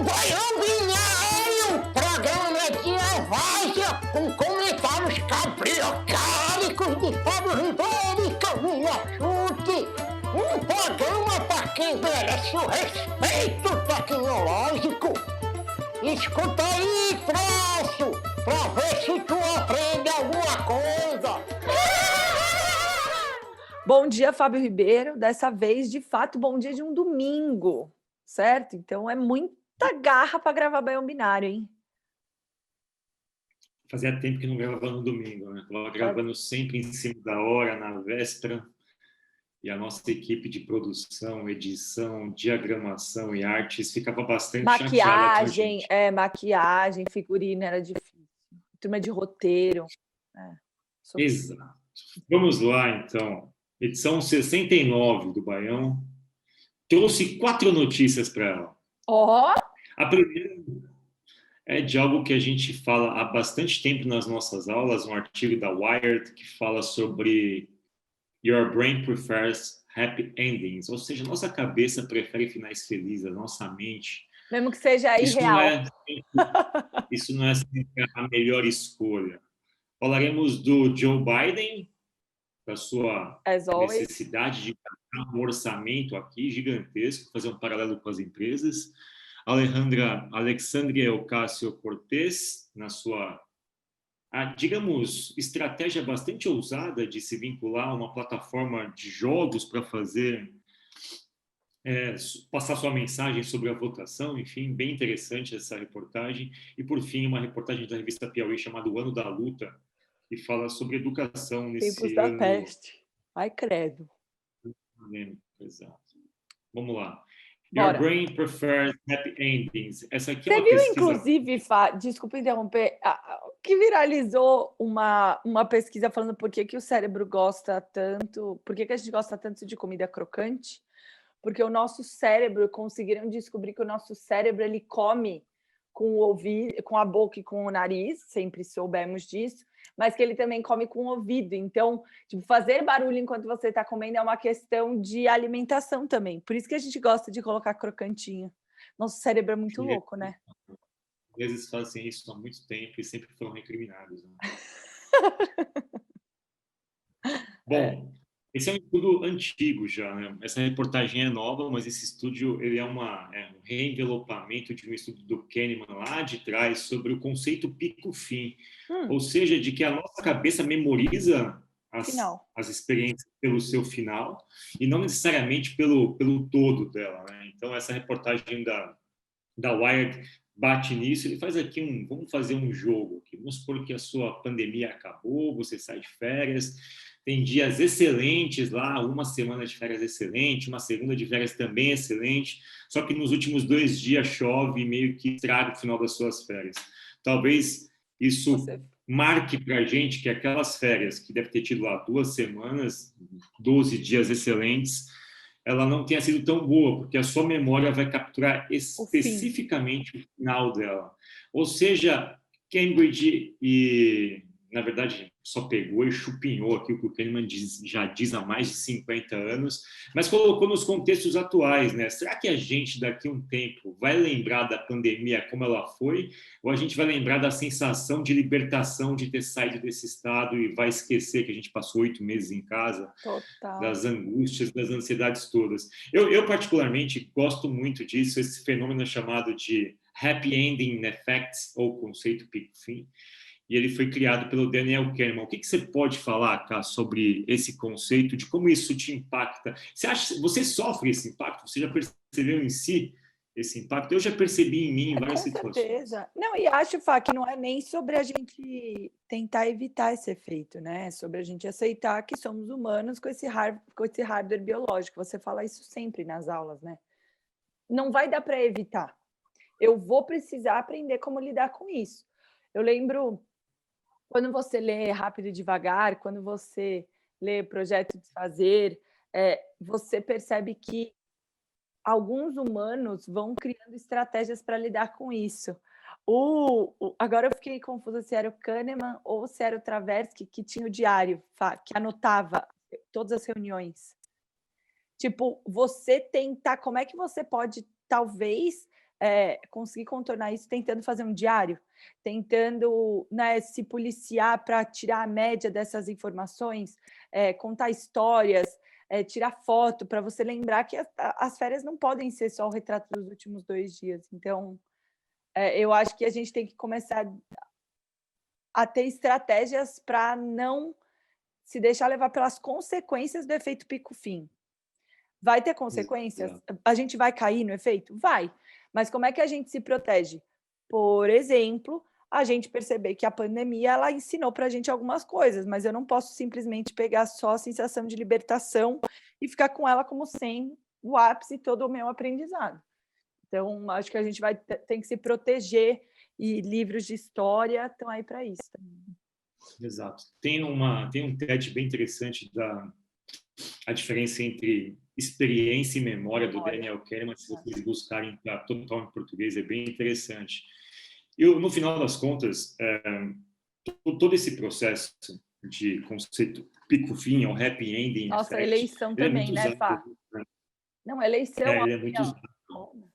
Baião Binário, programa de várzea com comentários cabriocálicos de Fábio Ribeiro e Camila Chute. Um programa para quem merece o respeito tecnológico. Escuta aí, troço, pra ver se tu aprende alguma coisa. Bom dia, Fábio Ribeiro. Dessa vez, de fato, bom dia de um domingo, certo? Então é muita garra para gravar Baião Binário, hein? Fazia tempo que não gravava no domingo, né? Estava gravando sempre em cima da hora, na véspera. E a nossa equipe de produção, edição, diagramação e artes ficava bastante chateada com a gente. Maquiagem, figurino, era difícil. Turma de roteiro. Exato. Vamos lá, então. Edição 69 do Baião. Trouxe 4 notícias para ela. A primeira é de algo que a gente fala há bastante tempo nas nossas aulas, um artigo da Wired que fala sobre Your brain prefers happy endings, ou seja, nossa cabeça prefere finais felizes, a nossa mente. Mesmo que seja irreal. Isso não é sempre a melhor escolha. Falaremos do Joe Biden, da sua necessidade de gastar um orçamento aqui gigantesco, fazer um paralelo com as empresas. Alexandria Ocasio-Cortez, na sua, digamos, estratégia bastante ousada de se vincular a uma plataforma de jogos para fazer, passar sua mensagem sobre a votação, enfim, bem interessante essa reportagem. E, por fim, uma reportagem da revista Piauí chamada O Ano da Luta, que fala sobre educação nesse Tempos da ano. peste. Ai, credo. Exato. Vamos lá. Bora. Your brain prefers happy endings. Essa aqui Você é uma viu, pesquisa... inclusive, desculpa interromper, que viralizou uma pesquisa falando por que o cérebro gosta tanto, por que a gente gosta tanto de comida crocante? Porque o nosso cérebro, conseguiram descobrir que o nosso cérebro ele come com o ouvido, com a boca e com o nariz, sempre soubemos disso, mas que ele também come com o ouvido. Então, tipo, fazer barulho enquanto você está comendo é uma questão de alimentação também. Por isso que a gente gosta de colocar crocantinho. Nosso cérebro é muito louco, né? Eles fazem isso há muito tempo e sempre foram recriminados. Né? Bom, esse é um estudo antigo já, né? Essa reportagem é nova, mas esse estudo ele é um reenvelopamento de um estudo do Kahneman lá de trás sobre o conceito pico-fim. Ou seja, de que a nossa cabeça memoriza as experiências pelo seu final e não necessariamente pelo todo dela. Né? Então, essa reportagem da Wired bate nisso. Ele faz aqui vamos fazer um jogo aqui. Vamos supor que a sua pandemia acabou, você sai de férias, tem dias excelentes lá, uma semana de férias excelente, uma segunda de férias também excelente, só que nos últimos 2 dias chove e meio que estraga o final das suas férias. Talvez isso marque para a gente que aquelas férias, que deve ter tido lá 2 semanas, 12 dias excelentes, ela não tenha sido tão boa, porque a sua memória vai capturar especificamente o final dela. Ou seja, Cambridge na verdade, só pegou e chupinhou aqui o que o Kahneman já diz há mais de 50 anos, mas colocou nos contextos atuais, né? Será que a gente, daqui a um tempo, vai lembrar da pandemia como ela foi, ou a gente vai lembrar da sensação de libertação de ter saído desse estado e vai esquecer que a gente passou 8 meses em casa? Total. Das angústias, das ansiedades todas. Eu particularmente, gosto muito disso, esse fenômeno é chamado de Happy Ending Effect, ou conceito pico-fim, e ele foi criado pelo Daniel Kahneman. O que você pode falar, Cá, sobre esse conceito, de como isso te impacta? Você sofre esse impacto? Você já percebeu em si esse impacto? Eu já percebi em mim em várias situações. Com certeza. Não, e acho, Fá, que não é nem sobre a gente tentar evitar esse efeito, né? É sobre a gente aceitar que somos humanos com esse hardware biológico. Você fala isso sempre nas aulas, né? Não vai dar para evitar. Eu vou precisar aprender como lidar com isso. Eu lembro... Quando você lê Rápido e Devagar, quando você lê Projeto Desfazer, você percebe que alguns humanos vão criando estratégias para lidar com isso. Agora eu fiquei confusa se era o Kahneman ou se era o Tversky que tinha o diário, que anotava todas as reuniões. Tipo, você tentar... Como é que você pode, talvez, conseguir contornar isso tentando fazer um diário, tentando, né, se policiar para tirar a média dessas informações, contar histórias, tirar foto para você lembrar que as férias não podem ser só o retrato dos últimos 2 dias. Então, eu acho que a gente tem que começar a ter estratégias para não se deixar levar pelas consequências do efeito pico-fim. Vai ter consequências? Exato. A gente vai cair no efeito? Vai. Mas como é que a gente se protege? Por exemplo, a gente perceber que a pandemia ela ensinou para a gente algumas coisas, mas eu não posso simplesmente pegar só a sensação de libertação e ficar com ela como sendo o ápice todo o meu aprendizado. Então, acho que a gente tem que se proteger e livros de história estão aí para isso. Exato. Tem um TED bem interessante a diferença entre experiência e memória do Daniel Kahneman, se vocês buscarem para total em português, é bem interessante. No final das contas, todo esse processo de conceito pico-fim ou happy ending Nossa, effect, eleição também, né, Fá? Não, eleição... Ele é muito usado.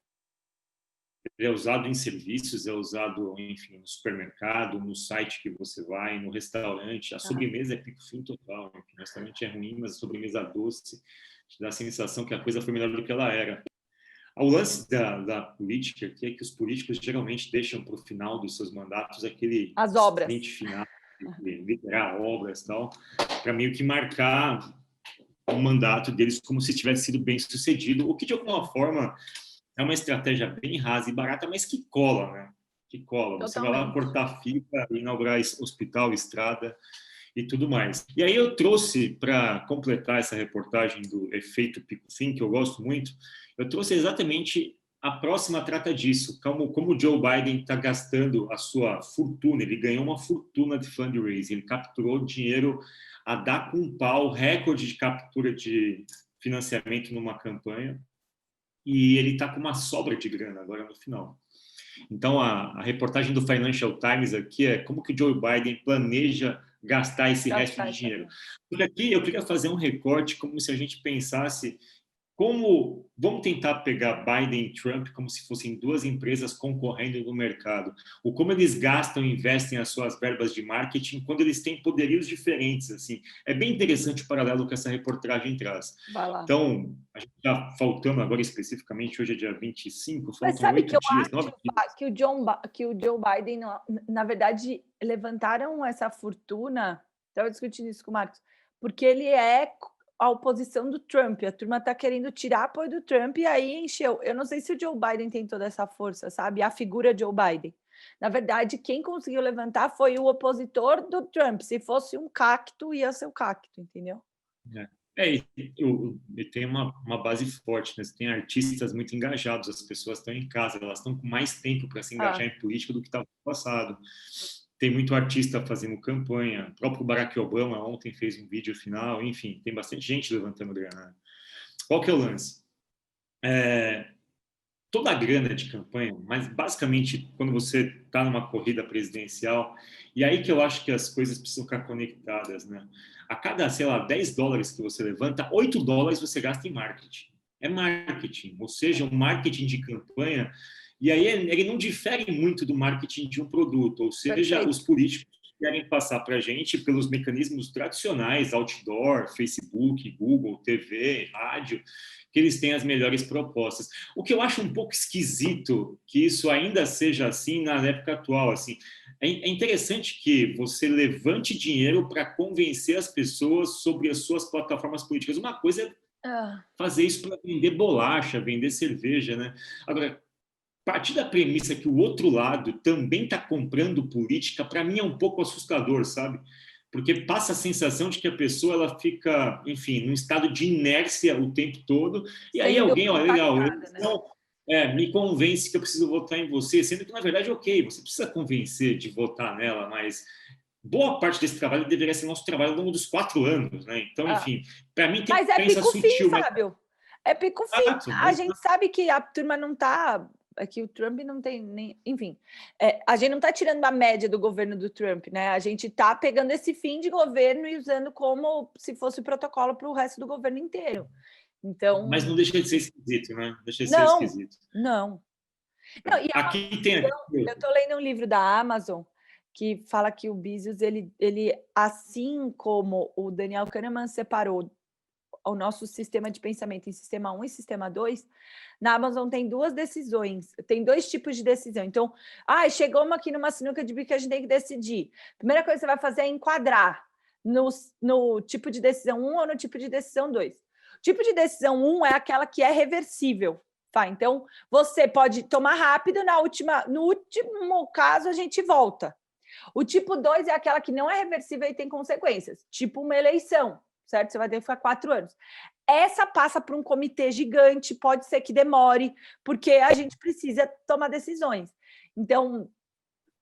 Ele é usado em serviços, é usado, enfim, no supermercado, no site que você vai, no restaurante. A sobremesa é pico-fim total. O restaurante é ruim, mas a sobremesa doce te dá a sensação que a coisa foi melhor do que ela era. O lance da política aqui é que os políticos geralmente deixam para o final dos seus mandatos aquele as obras final, liderar obras e tal, para meio que marcar o mandato deles como se tivesse sido bem sucedido, o que de alguma forma é uma estratégia bem rasa e barata, mas que cola, né? Que cola. Você vai lá cortar fibra, inaugurar hospital, estrada e tudo mais. E aí eu trouxe, para completar essa reportagem do efeito pico-fim, que eu gosto muito, eu trouxe exatamente a próxima trata disso, como o Joe Biden está gastando a sua fortuna. Ele ganhou uma fortuna de fundraising, ele capturou dinheiro a dar com um pau, recorde de captura de financiamento numa campanha, e ele está com uma sobra de grana agora no final. Então, a reportagem do Financial Times aqui é como que o Joe Biden planeja gastar esse resto de dinheiro. Porque aqui eu queria fazer um recorte como se a gente pensasse vamos tentar pegar Biden e Trump como se fossem duas empresas concorrendo no mercado. Ou como eles gastam e investem as suas verbas de marketing quando eles têm poderios diferentes. Assim. É bem interessante o paralelo que essa reportagem traz. Vai lá. Então, a gente está faltando agora especificamente, hoje é dia 25, faltam Mas sabe 8 que eu dias, acho 9 dias. que o Joe Biden, na verdade, levantaram essa fortuna, estava discutindo isso com o Marcos, porque ele é a oposição do Trump. A turma está querendo tirar apoio do Trump e aí encheu. Eu não sei se o Joe Biden tem toda essa força, sabe? A figura Joe Biden. Na verdade, quem conseguiu levantar foi o opositor do Trump. Se fosse um cacto, ia ser o cacto, entendeu? E tem uma base forte, né? Você tem artistas muito engajados, as pessoas estão em casa, elas estão com mais tempo para se engajar em política do que estava no passado. Tem muito artista fazendo campanha, o próprio Barack Obama ontem fez um vídeo final, enfim, tem bastante gente levantando grana. Qual que é o lance? Toda a grana de campanha, mas basicamente quando você está numa corrida presidencial, e aí que eu acho que as coisas precisam ficar conectadas, né? A cada, sei lá, 10 dólares que você levanta, 8 dólares você gasta em marketing. É marketing, ou seja, um marketing de campanha. E aí ele não difere muito do marketing de um produto, ou seja, os políticos querem passar para a gente pelos mecanismos tradicionais, outdoor, Facebook, Google, TV, rádio, que eles têm as melhores propostas. O que eu acho um pouco esquisito que isso ainda seja assim na época atual. Assim, é interessante que você levante dinheiro para convencer as pessoas sobre as suas plataformas políticas. Uma coisa é fazer isso para vender bolacha, vender cerveja, né? Agora, partir da premissa que o outro lado também está comprando política, para mim é um pouco assustador, sabe? Porque passa a sensação de que a pessoa ela fica, enfim, num estado de inércia o tempo todo, e aí alguém, olha, legal, então, me convence que eu preciso votar em você, sendo que, na verdade, ok, você precisa convencer de votar nela, mas boa parte desse trabalho deveria ser nosso trabalho ao longo dos 4 anos, né? Então, enfim, para mim tem diferença sutil. Fábio. É pico-fim. A gente sabe que a turma não está... É que o Trump não tem nem... Enfim, a gente não está tirando a média do governo do Trump, né? A gente está pegando esse fim de governo e usando como se fosse protocolo para o resto do governo inteiro. Então... Mas não deixa de ser esquisito, né? Deixa de ser esquisito. Não. Não, e Aqui tem... eu estou lendo um livro da Amazon que fala que o Bezos, ele assim como o Daniel Kahneman separou o nosso sistema de pensamento em sistema 1 e sistema 2, na Amazon tem duas decisões, tem dois tipos de decisão. Então, chegamos aqui numa sinuca de bico que a gente tem que decidir. Primeira coisa que você vai fazer é enquadrar no tipo de decisão 1 ou no tipo de decisão 2. O tipo de decisão 1 é aquela que é reversível. Tá? Então, você pode tomar rápido, no último caso a gente volta. O tipo 2 é aquela que não é reversível e tem consequências, tipo uma eleição, certo? Você vai ter que ficar 4 anos. Essa passa por um comitê gigante, pode ser que demore, porque a gente precisa tomar decisões. Então,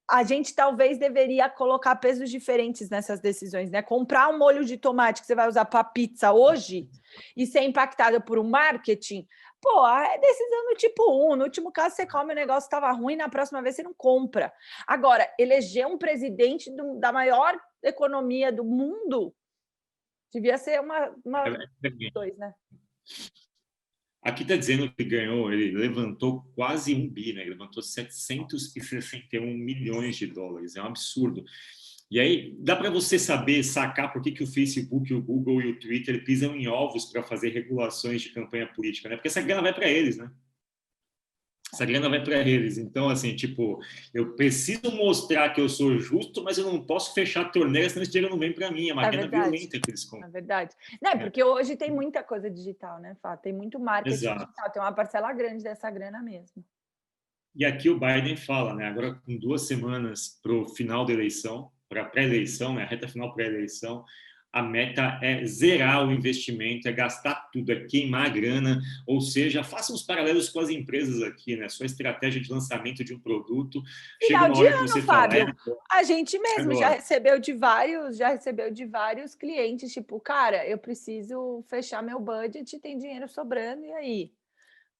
a gente talvez deveria colocar pesos diferentes nessas decisões, né? Comprar um molho de tomate que você vai usar para pizza hoje e ser impactado por um marketing, é decisão do tipo 1. No último caso, você come, o negócio estava ruim, na próxima vez você não compra. Agora, eleger um presidente da maior economia do mundo devia ser uma 2, né? Aqui está dizendo que ganhou, ele levantou quase 1 bi, né? Ele levantou 761 milhões de dólares. É um absurdo. E aí, dá para você sacar por que o Facebook, o Google e o Twitter pisam em ovos para fazer regulações de campanha política, né? Porque essa grana vai para eles, né? Essa grana vai para eles. Então, assim, eu preciso mostrar que eu sou justo, mas eu não posso fechar a torneira, senão esse dinheiro não vem para mim. É uma grana violenta que eles compram. É verdade. Não, porque hoje tem muita coisa digital, né, Fá? Tem muito marketing digital, tem uma parcela grande dessa grana mesmo. E aqui o Biden fala, né? Agora, com 2 semanas para o final da eleição, para a pré-eleição, né? A reta final pré-eleição, a meta é zerar o investimento, é gastar tudo, é queimar a grana, ou seja, faça uns paralelos com as empresas aqui, né? Sua estratégia de lançamento de um produto. Final de ano, Fábio. A gente mesmo já recebeu de vários clientes, tipo, cara, eu preciso fechar meu budget, tem dinheiro sobrando, e aí?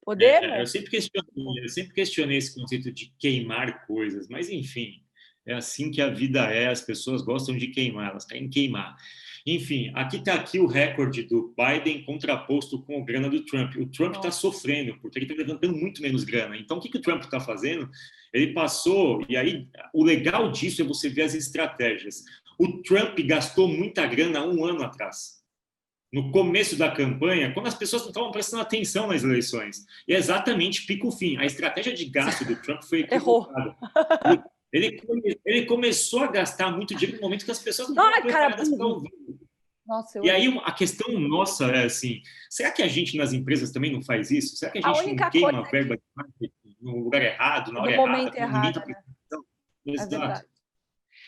Podemos? Eu sempre questionei esse conceito de queimar coisas, mas enfim, é assim que a vida é, as pessoas gostam de queimar, elas querem queimar. Enfim, aqui está o recorde do Biden contraposto com a grana do Trump. O Trump está sofrendo, porque ele está levantando muito menos grana. Então, o que o Trump está fazendo? Ele passou, e aí o legal disso é você ver as estratégias. O Trump gastou muita grana há 1 ano atrás, no começo da campanha, quando as pessoas não estavam prestando atenção nas eleições. E é exatamente pico-fim. A estratégia de gasto do Trump foi equivocada. Ele começou a gastar muito dinheiro no momento que as pessoas não estavam preparadas para ouvir. E aí a questão nossa é assim, será que a gente nas empresas também não faz isso? Será que a gente não queima a verba de marketing no lugar errado, na hora errada? No momento errado, né? Exato.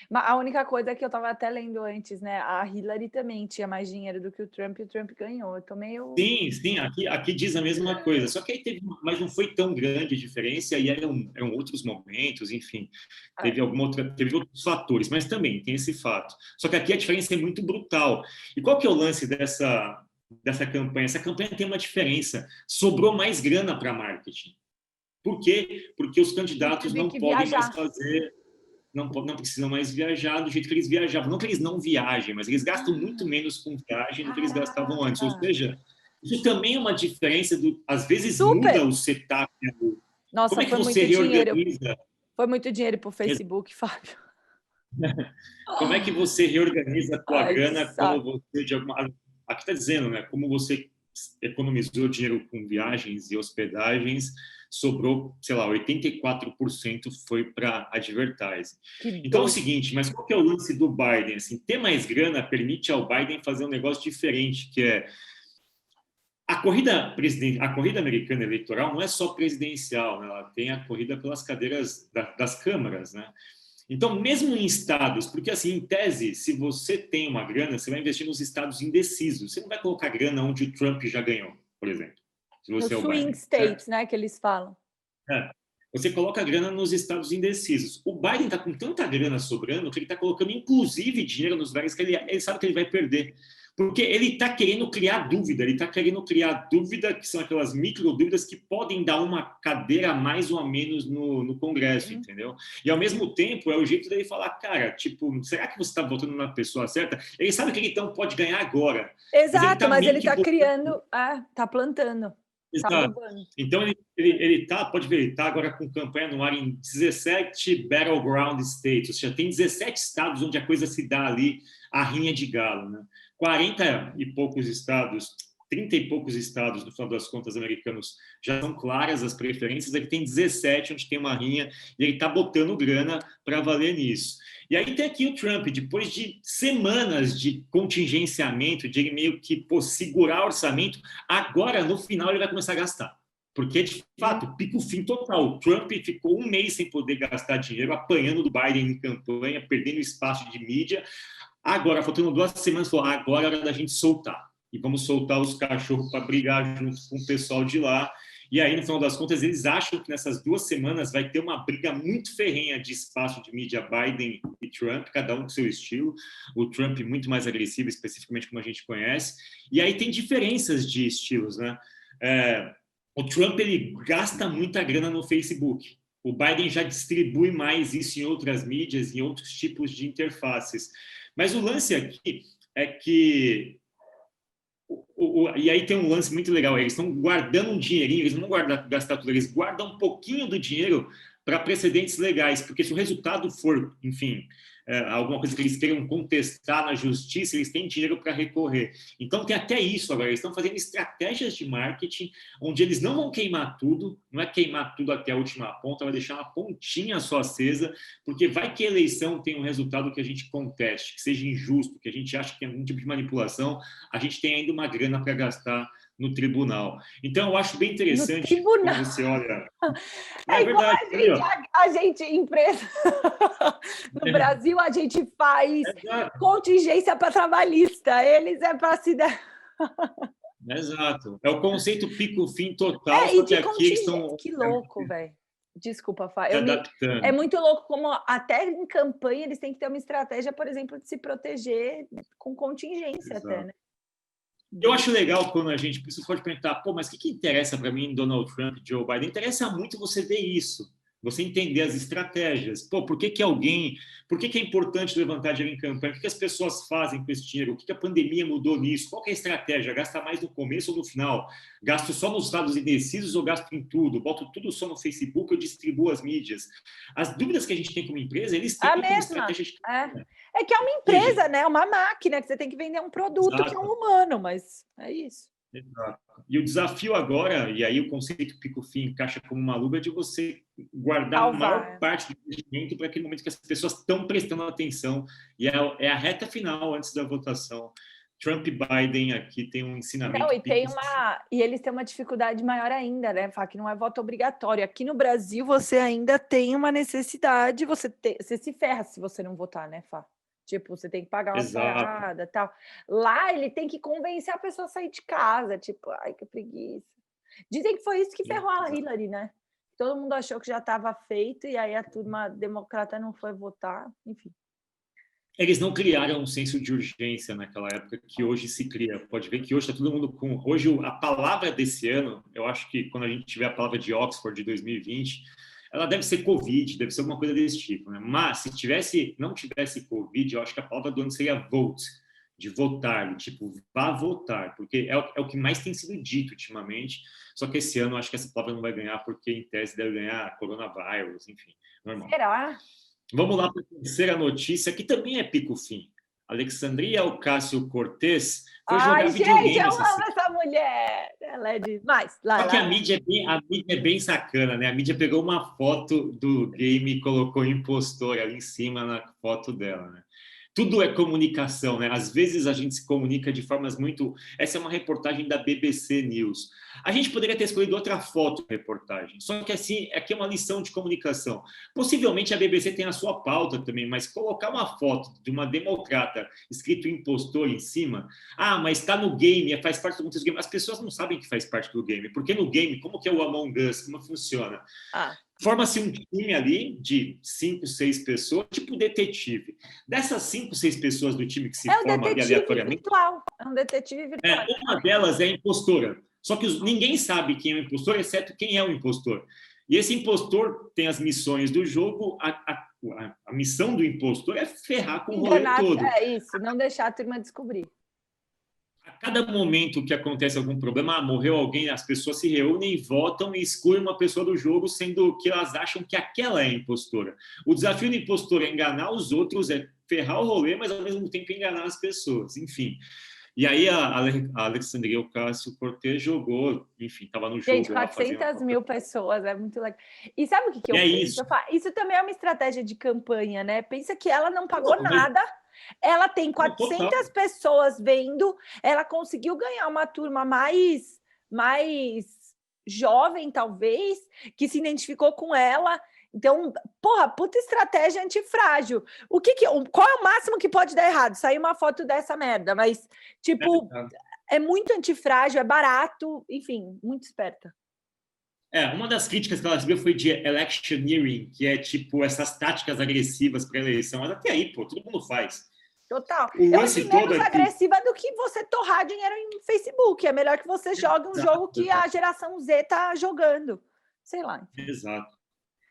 Mas a única coisa que eu estava até lendo antes, né? A Hillary também tinha mais dinheiro do que o Trump e o Trump ganhou. Eu tô meio... Sim, aqui diz a mesma coisa. Só que aí mas não foi tão grande a diferença e eram outros momentos, enfim. Teve outros fatores, mas também tem esse fato. Só que aqui a diferença é muito brutal. E qual que é o lance dessa campanha? Essa campanha tem uma diferença. Sobrou mais grana para marketing. Por quê? Porque os candidatos não podem mais fazer... Não precisam mais viajar do jeito que eles viajavam. Não que eles não viajem, mas eles gastam muito menos com viagem do que eles gastavam antes. Ou seja, isso também é uma diferença. Às vezes muda o setup. Nossa, como é que você reorganiza? Foi muito dinheiro para o Facebook, Fábio. Como é que você reorganiza a tua grana quando você, aqui está dizendo, né? Como você economizou dinheiro com viagens e hospedagens, sobrou, sei lá, 84% foi para advertising. Então é o seguinte, mas qual que é o lance do Biden? Assim, ter mais grana permite ao Biden fazer um negócio diferente, que é a corrida americana eleitoral não é só presidencial, né? Ela tem a corrida pelas cadeiras das câmaras, né? Então, mesmo em estados, porque assim, em tese, se você tem uma grana, você vai investir nos estados indecisos. Você não vai colocar grana onde o Trump já ganhou, por exemplo. Se você no swing states, né, que eles falam. Você coloca a grana nos estados indecisos. O Biden está com tanta grana sobrando que ele está colocando, inclusive, dinheiro nos lugares que ele sabe que ele vai perder. Porque ele está querendo criar dúvida, que são aquelas micro-dúvidas que podem dar uma cadeira a mais ou a menos no Congresso, entendeu? E, ao mesmo tempo, é o jeito dele falar, cara, tipo, será que você está votando na pessoa certa? Ele sabe que ele então pode ganhar agora. Exato, mas ele está criando, está plantando. Exato. roubando. Então, ele tá, pode ver, ele está agora com campanha no ar em 17 Battleground States, ou seja, tem 17 estados onde a coisa se dá ali, a rinha de galo, né? 40 e poucos estados, 30 e poucos estados, no final das contas, americanos, já são claras as preferências, ele tem 17 onde tem uma rinha, e ele está botando grana para valer nisso. E aí tem aqui o Trump, depois de semanas de contingenciamento, de ele meio que segurar o orçamento, agora, no final, ele vai começar a gastar. Porque, de fato, pico fim total. O Trump ficou um mês sem poder gastar dinheiro, apanhando do Biden em campanha, perdendo espaço de mídia. Agora, faltando 2 semanas, falou, agora é hora da gente soltar. E vamos soltar os cachorros para brigar junto com o pessoal de lá. E aí, no final das contas, eles acham que nessas 2 semanas vai ter uma briga muito ferrenha de espaço de mídia Biden e Trump, cada um com seu estilo. O Trump muito mais agressivo, especificamente como a gente conhece. E aí tem diferenças de estilos, né? O Trump, ele gasta muita grana no Facebook. O Biden já distribui mais isso em outras mídias, em outros tipos de interfaces. Mas o lance aqui é que... E aí tem um lance muito legal, eles estão guardando um dinheirinho, eles não vão gastar tudo, eles guardam um pouquinho do dinheiro para precedentes legais, porque se o resultado for, enfim, alguma coisa que eles queiram contestar na justiça, eles têm dinheiro para recorrer. Então tem até isso agora, eles estão fazendo estratégias de marketing onde eles não vão queimar tudo, não é queimar tudo até a última ponta, vai deixar uma pontinha só acesa, porque vai que a eleição tem um resultado que a gente conteste, que seja injusto, que a gente acha que é algum tipo de manipulação, a gente tem ainda uma grana para gastar no tribunal. Então, eu acho bem interessante quando você olha... É igual verdade, a gente, empresa... No Brasil, a gente faz contingência para trabalhista, eles é para se dar... Exato. É o conceito pico-fim total, e que aqui eles estão... Que louco, velho. Desculpa, Fá. Adaptando. É muito louco como até em campanha eles têm que ter uma estratégia, por exemplo, de se proteger com contingência. Exato. Até, né? Eu acho legal quando a gente pode perguntar, mas o que interessa para mim Donald Trump e Joe Biden? Interessa muito você ver isso, você entender as estratégias. Por que é importante levantar dinheiro em campanha? O que as pessoas fazem com esse dinheiro? O que a pandemia mudou nisso? Qual que é a estratégia? Gasta mais no começo ou no final? Gasto só nos dados indecisos ou gasto em tudo? Boto tudo só no Facebook ou distribuo as mídias? As dúvidas que a gente tem como empresa, eles têm como estratégia de campanha. É que é uma empresa, né? Uma máquina, que você tem que vender um produto. Exato. Que é um humano, mas é isso. Exato. E o desafio agora, e aí o conceito pico-fim encaixa como uma luva, é de você guardar a maior parte do investimento para aquele momento que as pessoas estão prestando atenção. E é a reta final antes da votação. Trump e Biden aqui tem um ensinamento. Não, e eles têm uma dificuldade maior ainda, né, Fá, que não é voto obrigatório. Aqui no Brasil, você ainda tem uma necessidade, você se ferra se você não votar, né, Fá? Tipo, você tem que pagar uma parada e tal. Lá, ele tem que convencer a pessoa a sair de casa. Tipo, ai, que preguiça. Dizem que foi isso que ferrou a Hillary, né? Todo mundo achou que já estava feito e aí a turma democrata não foi votar. Enfim. Eles não criaram um senso de urgência naquela época que hoje se cria. Pode ver que hoje está todo mundo com... Hoje, a palavra desse ano, eu acho que quando a gente tiver a palavra de Oxford de 2020... ela deve ser Covid, deve ser alguma coisa desse tipo, né? Mas se não tivesse Covid, eu acho que a palavra do ano seria vote, de votar, tipo, vá votar, porque é o que mais tem sido dito ultimamente, só que esse ano eu acho que essa palavra não vai ganhar, porque em tese deve ganhar coronavírus, enfim, normal. Será? Vamos lá para a terceira notícia, que também é pico-fim. Alexandria Ocasio-Cortez foi jogar videogame. Gente, eu amo essa mulher. Ela é demais. Só que a mídia é bem sacana, né? A mídia pegou uma foto do game e colocou impostor ali em cima na foto dela, né? Tudo é comunicação, né? Às vezes a gente se comunica de formas muito... Essa é uma reportagem da BBC News. A gente poderia ter escolhido outra foto da reportagem, só que assim, aqui é uma lição de comunicação. Possivelmente a BBC tem a sua pauta também, mas colocar uma foto de uma democrata escrito impostor em cima, mas está no game, faz parte do game. As pessoas não sabem que faz parte do game, porque no game, como que é o Among Us, como funciona? Forma-se um time ali de 5, 6 pessoas, tipo detetive. Dessas 5, 6 pessoas do time que se forma ali aleatoriamente... É um detetive virtual. Uma delas é a impostora. Só que ninguém sabe quem é o impostor, exceto quem é o impostor. E esse impostor tem as missões do jogo. A missão do impostor é ferrar com o rolê todo. É isso, não deixar a turma descobrir. cada momento que acontece algum problema, morreu alguém, as pessoas se reúnem, votam e excluem uma pessoa do jogo, sendo que elas acham que aquela é a impostora. O desafio do impostor é enganar os outros, é ferrar o rolê, mas ao mesmo tempo enganar as pessoas. Enfim. E aí a Alexandria Ocasio-Cortez jogou, enfim, estava no jogo. Gente, 400 mil pessoas, é muito legal. E sabe o que eu penso? Isso também é uma estratégia de campanha, né? Pensa que ela não pagou nada, ela tem 400 pessoas vendo, ela conseguiu ganhar uma turma mais jovem, talvez, que se identificou com ela. Então, porra, puta estratégia antifrágil. Qual é o máximo que pode dar errado? Sair uma foto dessa merda, mas, tipo, é muito antifrágil, é barato, enfim, muito esperta. Uma das críticas que ela recebeu foi de electioneering, que é, tipo, essas táticas agressivas para a eleição. Mas até aí, pô, todo mundo faz. Total. Eu acho menos agressiva do que você torrar dinheiro em Facebook. É melhor que você jogue um jogo que a geração Z tá jogando. Sei lá. Exato.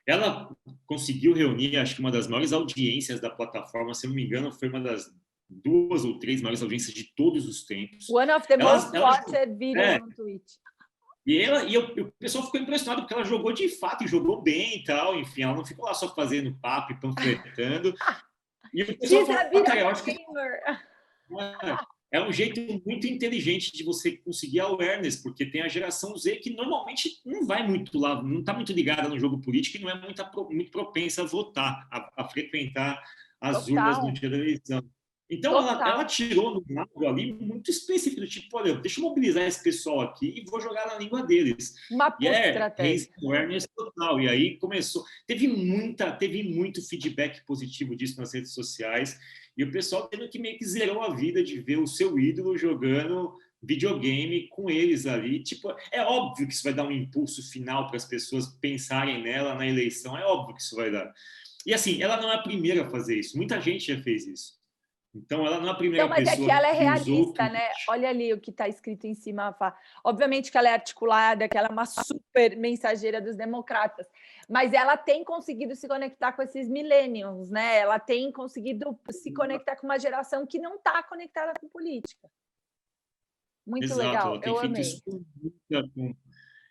Ela conseguiu reunir, acho que uma das maiores audiências da plataforma, se não me engano, foi uma das 2 ou 3 maiores audiências de todos os tempos. One of the most watched videos no Twitch. E o pessoal ficou impressionado porque ela jogou de fato e jogou bem e tal. Enfim, ela não ficou lá só fazendo papo e panfletando. E o pessoal falou, cara, eu acho que é um jeito muito inteligente de você conseguir awareness, porque tem a geração Z que normalmente não vai muito lá, não está muito ligada no jogo político e não é muito propensa a votar, a frequentar as urnas no dia da eleição. Então, ela tirou no lado ali muito específico, tipo, olha, deixa eu mobilizar esse pessoal aqui e vou jogar na língua deles. Uma puta estratégia. Awareness total. E aí começou. Teve muito feedback positivo disso nas redes sociais. E o pessoal teve que meio que zerou a vida de ver o seu ídolo jogando videogame com eles ali. Tipo, é óbvio que isso vai dar um impulso final para as pessoas pensarem nela na eleição. É óbvio que isso vai dar. E assim, ela não é a primeira a fazer isso. Muita gente já fez isso. Então, ela não é a primeira pessoa. Mas é que ela é realista, né? Olha ali o que está escrito em cima. Obviamente que ela é articulada, que ela é uma super mensageira dos democratas, mas ela tem conseguido se conectar com esses millennials, né? Ela tem conseguido se conectar com uma geração que não está conectada com política. Muito legal, eu amei. Isso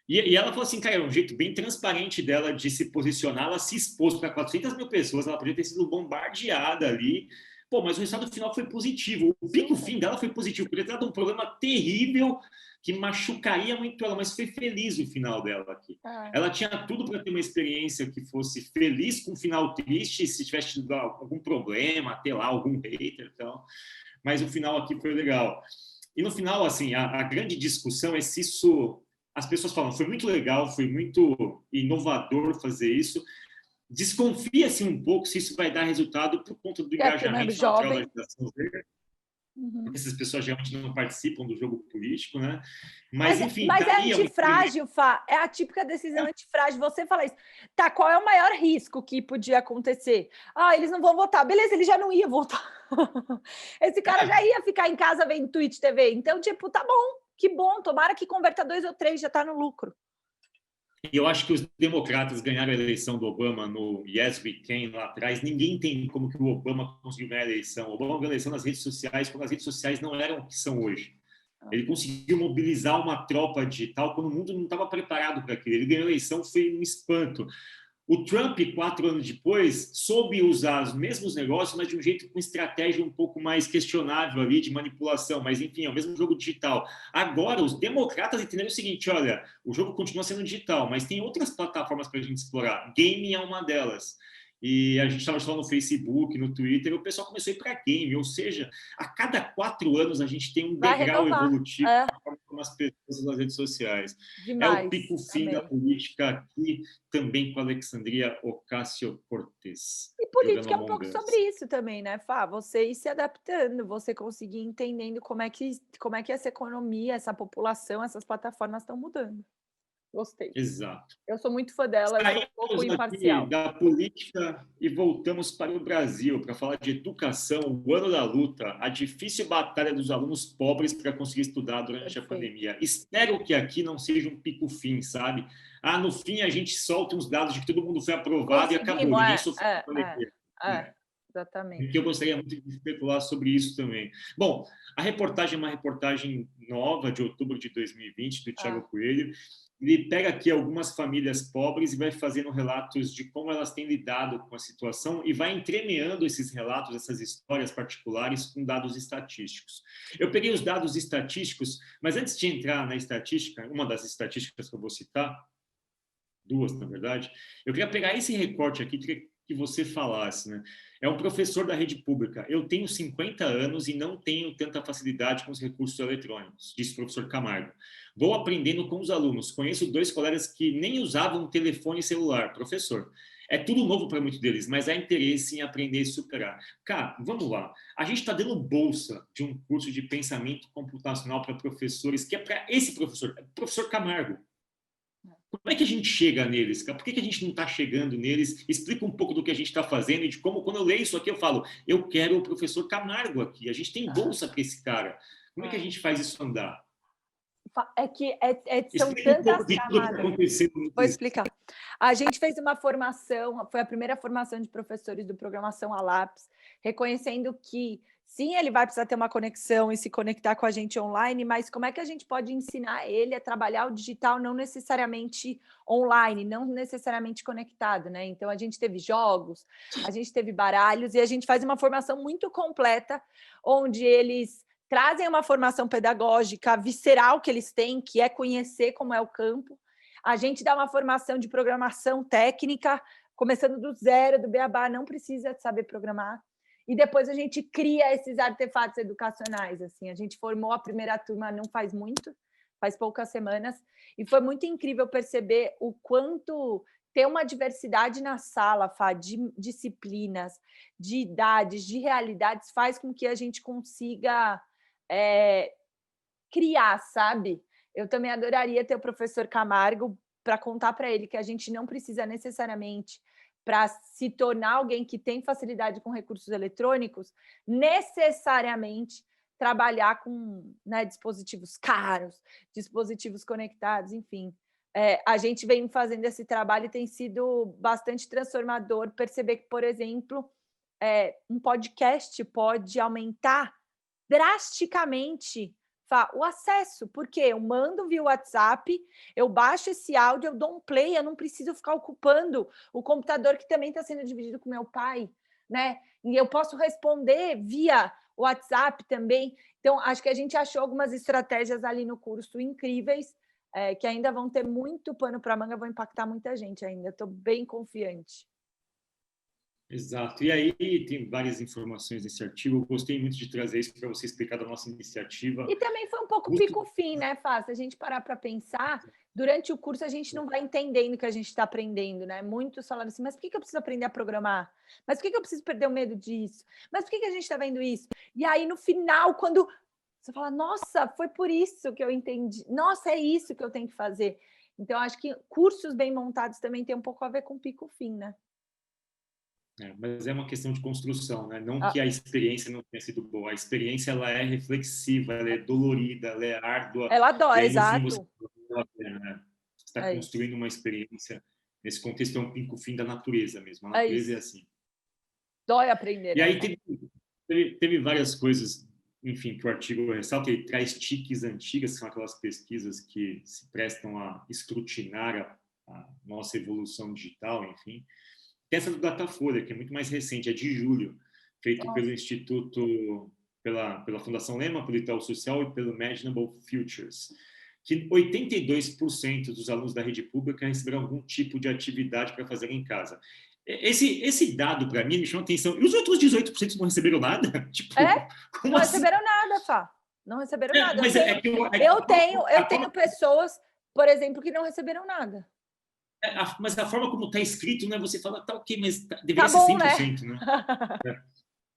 e ela falou assim, cara, é um jeito bem transparente dela de se posicionar, ela se expôs para 400 mil pessoas, ela podia ter sido bombardeada ali. Pô, mas o resultado final foi positivo. O pico fim dela foi positivo. Podia ter dado um problema terrível que machucaria muito ela, mas foi feliz o final dela aqui. Ela tinha tudo para ter uma experiência que fosse feliz, com um final triste, se tivesse tido algum problema, ter lá algum hater, então. Mas o final aqui foi legal. E no final, assim, a grande discussão é se isso... As pessoas falam, foi muito legal, foi muito inovador fazer isso. Desconfia-se um pouco se isso vai dar resultado por conta do engajamento natural da geração Z. Porque essas pessoas geralmente não participam do jogo político, né? Mas enfim... Mas é antifrágil, Fá. É a típica decisão antifrágil. Você fala isso. Tá, qual é o maior risco que podia acontecer? Eles não vão votar. Beleza, ele já não ia votar. Esse cara já ia ficar em casa vendo Twitch TV. Então, tipo, tá bom. Que bom. Tomara que converta 2 ou 3, já tá no lucro. E eu acho que os democratas ganharam a eleição do Obama no Yes We Can lá atrás. Ninguém entende como que o Obama conseguiu ganhar a eleição. O Obama ganhou a eleição nas redes sociais, quando as redes sociais não eram o que são hoje. Ele conseguiu mobilizar uma tropa digital quando o mundo não estava preparado para aquilo. Ele ganhou a eleição, foi um espanto. O Trump, 4 anos depois, soube usar os mesmos negócios, mas de um jeito com estratégia um pouco mais questionável ali, de manipulação. Mas, enfim, é o mesmo jogo digital. Agora, os democratas entenderam o seguinte, olha, o jogo continua sendo digital, mas tem outras plataformas para a gente explorar. Game é uma delas. E a gente estava falando no Facebook, no Twitter, o pessoal começou a ir para game, ou seja, a cada 4 anos a gente tem um degrau evolutivo como as pessoas nas redes sociais. Demais. É o pico fim da política aqui, também com a Alexandria Ocasio-Cortez. E política é um pouco sobre isso também, né, Fá? Você ir se adaptando, você conseguir entendendo como é que essa economia, essa população, essas plataformas estão mudando. Gostei. Exato. Eu sou muito fã dela, eu sou um pouco imparcial. Da política e voltamos para o Brasil para falar de educação, o ano da luta, a difícil batalha dos alunos pobres para conseguir estudar durante a pandemia. Espero que aqui não seja um pico-fim, sabe? No fim a gente solta uns dados de que todo mundo foi aprovado e acabou. Ninguém sofreu com a pandemia. Exatamente. que eu gostaria muito de especular sobre isso também. Bom, a reportagem é uma reportagem nova, de outubro de 2020, do Thiago Coelho. Ele pega aqui algumas famílias pobres e vai fazendo relatos de como elas têm lidado com a situação e vai entremeando esses relatos, essas histórias particulares com dados estatísticos. Eu peguei os dados estatísticos, mas antes de entrar na estatística, uma das estatísticas que eu vou citar, duas, na verdade, eu queria pegar esse recorte aqui, que você falasse, né? É um professor da rede pública. Eu tenho 50 anos e não tenho tanta facilidade com os recursos eletrônicos, disse o professor Camargo. Vou aprendendo com os alunos. Conheço 2 colegas que nem usavam telefone celular. Professor, é tudo novo para muitos deles, mas há interesse em aprender e superar. Cara, vamos lá. A gente está dando bolsa de um curso de pensamento computacional para professores, que é para esse professor, professor Camargo. Como é que a gente chega neles, cara? Por que a gente não está chegando neles? Explica um pouco do que a gente está fazendo e de como, quando eu leio isso aqui, eu falo, eu quero o professor Camargo aqui. A gente tem bolsa para esse cara. Como é que a gente faz isso andar? É que são Explica um pouco tantas de tudo que está camadas. acontecendo. Vou explicar. A gente fez uma formação, foi a primeira formação de professores do Programação Alaps, reconhecendo que, sim, ele vai precisar ter uma conexão e se conectar com a gente online, mas como é que a gente pode ensinar ele a trabalhar o digital não necessariamente online, não necessariamente conectado, né? Então, a gente teve jogos, a gente teve baralhos, e a gente faz uma formação muito completa, onde eles trazem uma formação pedagógica visceral que eles têm, que é conhecer como é o campo. A gente dá uma formação de programação técnica, começando do zero, do beabá, não precisa saber programar. E depois a gente cria esses artefatos educacionais. Assim, a gente formou a primeira turma não faz muito, faz poucas semanas, e foi muito incrível perceber o quanto ter uma diversidade na sala, Fá, de disciplinas, de idades, de realidades, faz com que a gente consiga criar, sabe? Eu também adoraria ter o professor Camargo para contar para ele que a gente não precisa necessariamente, para se tornar alguém que tem facilidade com recursos eletrônicos, necessariamente trabalhar com, né, dispositivos caros, dispositivos conectados, enfim. A gente vem fazendo esse trabalho e tem sido bastante transformador perceber que, por exemplo, um podcast pode aumentar drasticamente o acesso, porque eu mando via WhatsApp, eu baixo esse áudio, eu dou um play, eu não preciso ficar ocupando o computador que também está sendo dividido com meu pai, né? E eu posso responder via WhatsApp também. Então, acho que a gente achou algumas estratégias ali no curso incríveis, que ainda vão ter muito pano para manga, vão impactar muita gente ainda. Estou bem confiante. Exato. E aí tem várias informações nesse artigo. Eu gostei muito de trazer isso para você explicar da nossa iniciativa. E também foi um pouco pico-fim, né, Fá? Se a gente parar para pensar, durante o curso a gente não vai entendendo o que a gente está aprendendo, né? Muitos falaram assim, mas por que eu preciso aprender a programar? Mas por que eu preciso perder o medo disso? Mas por que a gente está vendo isso? E aí, no final, quando você fala, nossa, foi por isso que eu entendi. Nossa, é isso que eu tenho que fazer. Então, acho que cursos bem montados também tem um pouco a ver com pico-fim, né? Mas é uma questão de construção, né? Não que a experiência não tenha sido boa. A experiência, ela é reflexiva, ela é dolorida, ela é árdua. Ela dói, exato. Você está construindo uma experiência. Nesse contexto, é um pico-fim da natureza mesmo. A natureza é assim. Dói aprender. E aí teve várias coisas, enfim, que o artigo ressalta. Ele traz tiques antigas, que são aquelas pesquisas que se prestam a escrutinar a nossa evolução digital, enfim. Tem essa do Datafolha, que é muito mais recente, é de julho, feito pelo Instituto, pela Fundação Lehman, pelo Itaú Social e pelo Imaginable Futures, que 82% dos alunos da rede pública receberam algum tipo de atividade para fazer em casa. Esse dado, para mim, me chama atenção. E os outros 18% não receberam nada? Tipo, não receberam nada, Fá. Não receberam nada. Eu tenho pessoas, por exemplo, que não receberam nada. Mas a forma como está escrito, né? Você fala, tá ok, mas deveria ser 100%, né?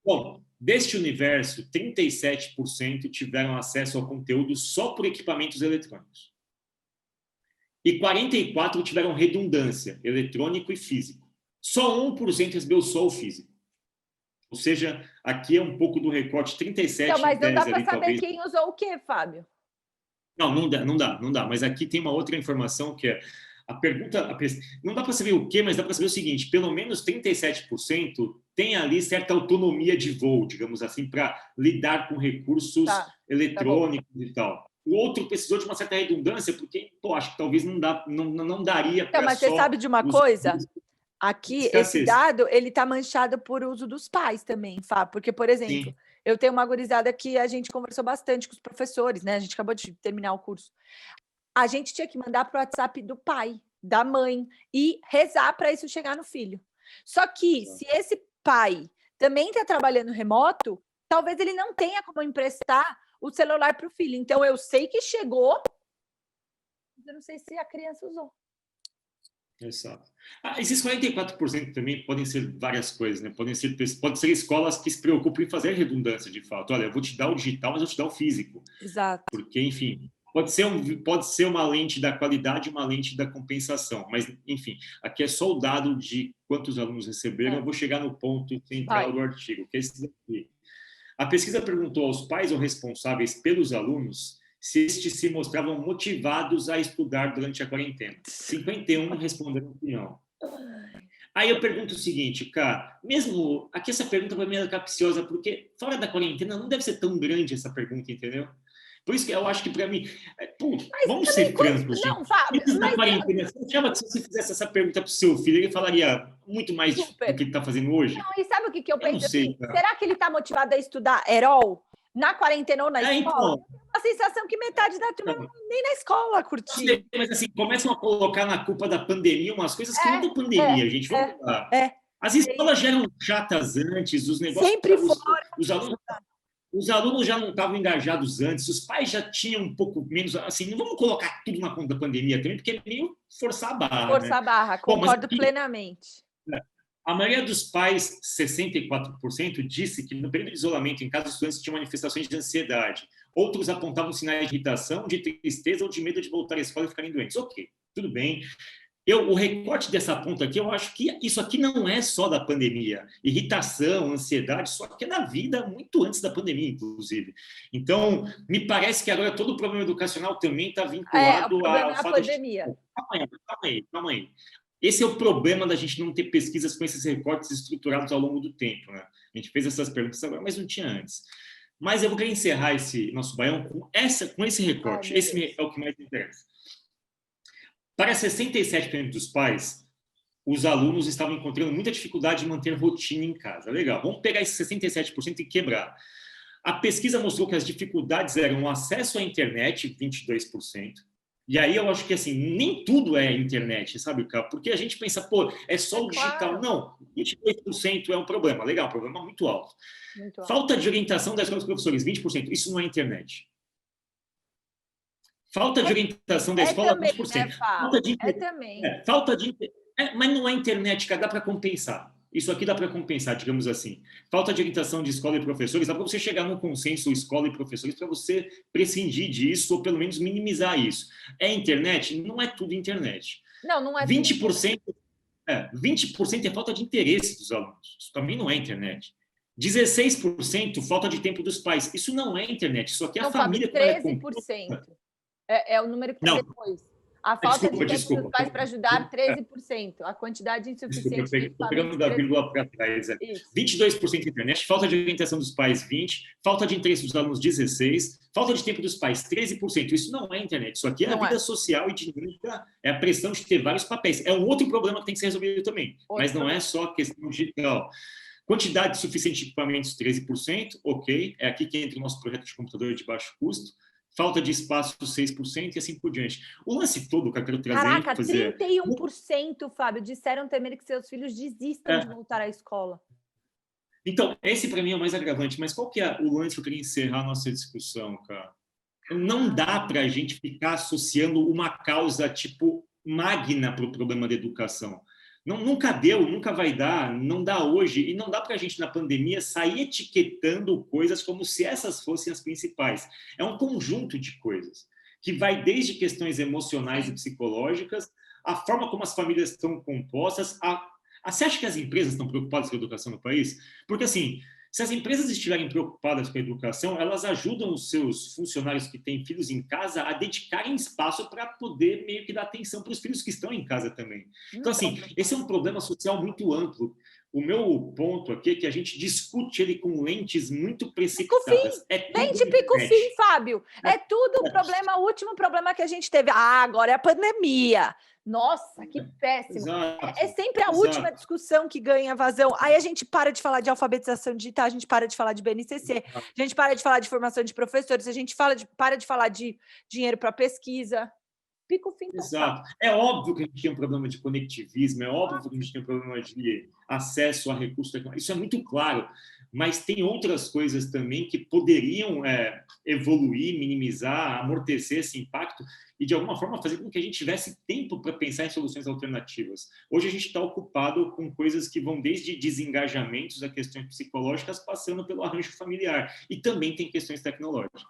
Bom, deste universo, 37% tiveram acesso ao conteúdo só por equipamentos eletrônicos. E 44% tiveram redundância, eletrônico e físico. Só 1% recebeu só o físico. Ou seja, aqui é um pouco do recorte 37%. Então, mas não dá para saber quem usou o quê, Fábio? Não dá. Mas aqui tem uma outra informação que é não dá para saber o quê, mas dá para saber o seguinte: pelo menos 37% tem ali certa autonomia de voo, digamos assim, para lidar com recursos eletrônicos e tal. O outro precisou de uma certa redundância, porque, acho que talvez não daria para mas você sabe de uma coisa? Aqui, esse dado, ele está manchado por uso dos pais também, Fábio. Porque, por exemplo, Sim. Eu tenho uma gurizada que a gente conversou bastante com os professores, né? A gente acabou de terminar o curso. A gente tinha que mandar para o WhatsApp do pai, da mãe, e rezar para isso chegar no filho. Só que, se esse pai também está trabalhando remoto, talvez ele não tenha como emprestar o celular para o filho. Então, eu sei que chegou, mas eu não sei se a criança usou. Exato. Esses 44% também podem ser várias coisas, né? Pode ser escolas que se preocupam em fazer redundância, de fato. Olha, eu vou te dar o digital, mas eu vou te dar o físico. Exato. Porque, enfim, pode ser uma lente da qualidade, uma lente da compensação. Mas, enfim, aqui é só o dado de quantos alunos receberam. Eu vou chegar no ponto central do artigo, que é esse daqui. A pesquisa perguntou aos pais ou responsáveis pelos alunos se estes se mostravam motivados a estudar durante a quarentena. 51 responderam que não. Aí eu pergunto o seguinte, cara, mesmo aqui essa pergunta para mim é capciosa, porque fora da quarentena não deve ser tão grande essa pergunta, entendeu? Por isso que eu acho que para mim, vamos ser francos, gente. Não, Fábio, na quarentena, você achava que se você fizesse essa pergunta para o seu filho, ele falaria muito mais do que ele está fazendo hoje? Não, e sabe o que eu penso? Eu não sei, assim, será que ele está motivado a estudar Herol? Na quarentena ou na escola? Então, eu tenho a sensação que metade da turma nem na escola curtiu. Mas assim, começam a colocar na culpa da pandemia umas coisas que não tem pandemia, gente. Vamos lá. As escolas já eram chatas antes, os negócios... Sempre foram. Os alunos já não estavam engajados antes, os pais já tinham um pouco menos... Assim, não vamos colocar tudo na conta da pandemia também, porque é meio forçar a barra. Forçar a barra, concordo plenamente. A maioria dos pais, 64%, disse que no período de isolamento em casa, os estudantes tinham manifestações de ansiedade. Outros apontavam sinais de irritação, de tristeza ou de medo de voltar à escola e ficarem doentes. Ok, tudo bem. O recorte dessa ponta aqui, eu acho que isso aqui não é só da pandemia. Irritação, ansiedade, só que é da vida muito antes da pandemia, inclusive. Então, me parece que agora todo o problema educacional também está vinculado à pandemia. Calma aí. Esse é o problema da gente não ter pesquisas com esses recortes estruturados ao longo do tempo, né? A gente fez essas perguntas agora, mas não tinha antes. Mas eu vou querer encerrar esse nosso baião com esse recorte. Esse é o que mais me interessa. Para 67% dos pais, os alunos estavam encontrando muita dificuldade em manter rotina em casa. Legal, vamos pegar esses 67% e quebrar. A pesquisa mostrou que as dificuldades eram o acesso à internet, 22%. E aí eu acho que, assim, nem tudo é internet, sabe, cara? Porque a gente pensa, é só o digital. Não, 22% é um problema. Legal, um problema muito alto. Falta de orientação da escola dos professores, 20%. Isso não é internet. Falta de orientação da escola, também, 20%. Né, falta de... mas não é internet, cara, dá para compensar. Isso aqui dá para compensar, digamos assim. Falta de orientação de escola e professores, dá para você chegar num consenso escola e professores para você prescindir disso ou pelo menos minimizar isso. É internet? Não é tudo internet. Não é 20%, 20% é falta de interesse dos alunos. Isso também não é internet. 16% falta de tempo dos pais. Isso não é internet. Isso aqui é a família... 13%. É o número que está depois. A falta de tempo dos pais para ajudar, 13%. A quantidade insuficiente de estou pegando da vírgula para trás. 22% internet, falta de orientação dos pais, 20%, falta de interesse dos alunos, 16%, falta de tempo dos pais, 13%. Isso não é internet, isso aqui é a vida social e dinâmica, é a pressão de ter vários papéis. É um outro problema que tem que ser resolvido também, mas não é só questão digital. Quantidade suficiente de equipamentos, 13%, ok. É aqui que entra o nosso projeto de computador de baixo custo. Falta de espaço, 6%, e assim por diante. O lance todo que eu quero trazer... Caraca, 31%, Fábio, disseram temer que seus filhos desistam de voltar à escola. Então, esse para mim é o mais agravante, mas qual que é o lance que eu queria encerrar a nossa discussão, cara? Não dá para a gente ficar associando uma causa, tipo, magna para o problema da educação. Nunca deu, nunca vai dar, não dá hoje, e não dá para a gente, na pandemia, sair etiquetando coisas como se essas fossem as principais. É um conjunto de coisas, que vai desde questões emocionais e psicológicas, a forma como as famílias estão compostas. Você acha que as empresas estão preocupadas com a educação no país? Porque, assim, Se as empresas estiverem preocupadas com a educação, elas ajudam os seus funcionários que têm filhos em casa a dedicarem espaço para poder meio que dar atenção para os filhos que estão em casa também. Então, assim, esse é um problema social muito amplo. O meu ponto aqui é que a gente discute ele com lentes muito precipitadas. Gente, pico-fim, Fábio. É tudo o problema, o último problema que a gente teve. Agora é a pandemia. Nossa, que péssimo. Exato, é sempre a última discussão que ganha vazão. Aí a gente para de falar de alfabetização digital, a gente para de falar de BNCC, a gente para de falar de formação de professores, a gente para de falar de dinheiro para pesquisa. Pico-fim. Exato. É óbvio que a gente tem um problema de conectivismo, é óbvio que a gente tem um problema de acesso a recursos tecnológicos. Isso é muito claro, mas tem outras coisas também que poderiam evoluir, minimizar, amortecer esse impacto e, de alguma forma, fazer com que a gente tivesse tempo para pensar em soluções alternativas. Hoje a gente está ocupado com coisas que vão desde desengajamentos a questões psicológicas, passando pelo arranjo familiar. E também tem questões tecnológicas.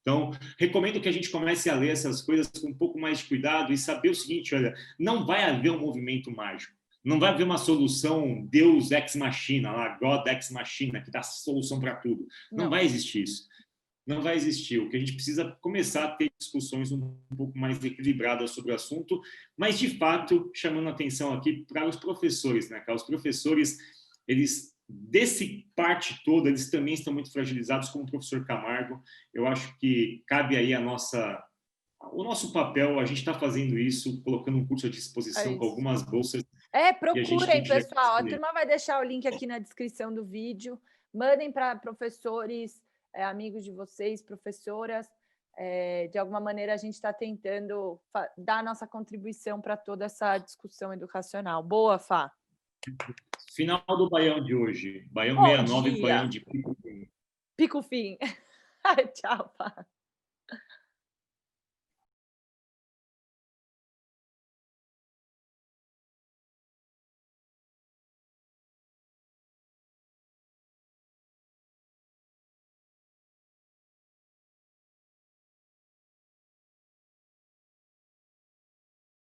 Então, recomendo que a gente comece a ler essas coisas com um pouco mais de cuidado e saber o seguinte, olha, não vai haver um movimento mágico, não vai haver uma solução Deus ex machina, lá, God ex machina, que dá solução para tudo. Não vai existir isso. Não vai existir. O que a gente precisa começar a ter discussões um pouco mais equilibradas sobre o assunto, mas, de fato, chamando a atenção aqui para os professores, né? Os professores, eles... desse parte toda, eles também estão muito fragilizados, como o professor Camargo. Eu acho que cabe aí o nosso papel, a gente está fazendo isso, colocando um curso à disposição com algumas bolsas. Procurem, pessoal. A turma vai deixar o link aqui na descrição do vídeo. Mandem para professores, amigos de vocês, professoras. De alguma maneira, a gente está tentando dar a nossa contribuição para toda essa discussão educacional. Boa, Fá. Final do Baião de hoje. Baião 69, Baião de Pico-Fim. Pico-Fim. Tchau, Fá.